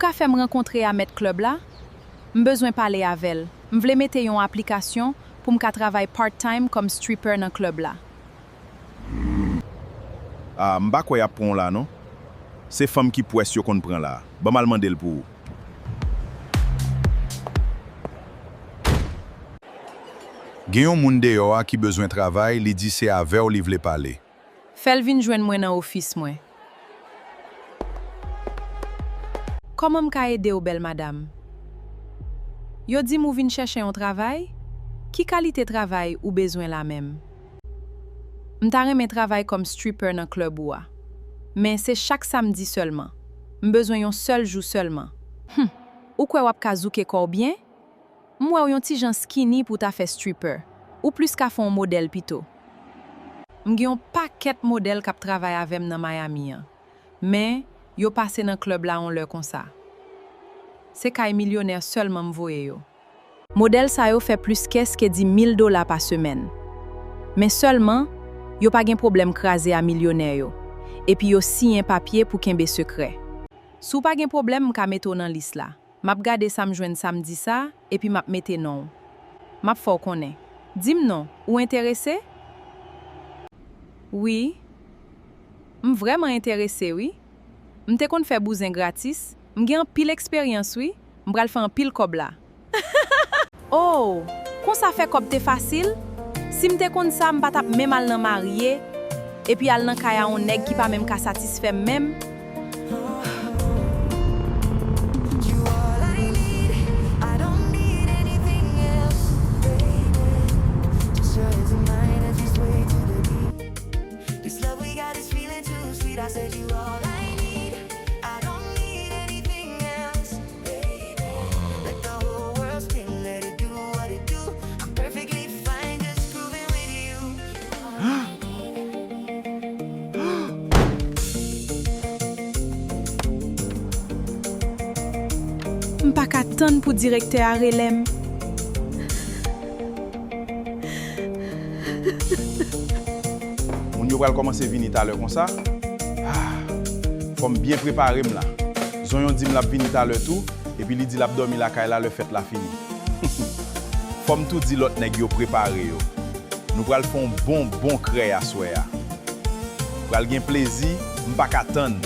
ka fè me rencontrer à met club là? M'besoin parler avec. M'vle mette yon application pour m'ka travailler part-time comme stripper dans club là. Ah, m'ba quoi y a pon là non? C'est femme qui pouesse yo qu'on prend là. Ba mal mandel pour. Gen yon moun de yo a qui besoin travail, li di c'est avec ou li vle parler. Fèl vin joindre moi dans office moi. Comment m'ka aider ou belle madame? Yo di mou vin chercher un travail? Qui qualité travail ou besoin la même? M'ta reme travail comme stripper dans club ou a. Mais c'est chaque samedi seulement. M'besoin yon seul jour seulement. Ou quoi wap ka zouke kor bien? Moi yon ti jan skinny pour ta fait stripper. Ou plus ka fon modèle pito. M'gen yon paquet modèle kap travail avem dans Miami. Mais yo passe dans club là on leur comme ça. C'est kay millionnaire seulement m'voye yo. Modèle sa yo fait plus qu'est-ce que $10,000 par semaine. Mais seulement yo pas gen problème krasé à millionnaire yo. Et puis yo si un papier pour kembe secret. Sou pas gen problème m'ka metto nan liste là. M'a gade ça m'joine samedi ça et puis m'a mette non. M'a fò konnen. Dim non, ou intéressé? Oui. Vraiment intéressé, oui. M'te kon fè bousin gratis. M'gen pile expérience, oui. M'bral fè un pile kob là. Oh, kon ça fait kob te facile? Si m'te kon ça m'pa tap même al nan marié et puis al nan kaya on nèg qui pas même ka satisfait même. I said you all I need. I don't need anything else, baby. Let the whole world spin, let it do what it do. I'm perfectly fine just grooving with you. M'pa ka tan pour directeur à relem. Moun yo pral commencer venir tout à l'heure comme ça. Comme bien préparé là. Zon yon di m'lap vini ta le tout et puis li di lap dormi la kay la le fête la fini. Comme tout di l'autre nèg yo préparé yo. Nous pral font bon cré à soir. Pral gen plaisir, m'pa ka tan.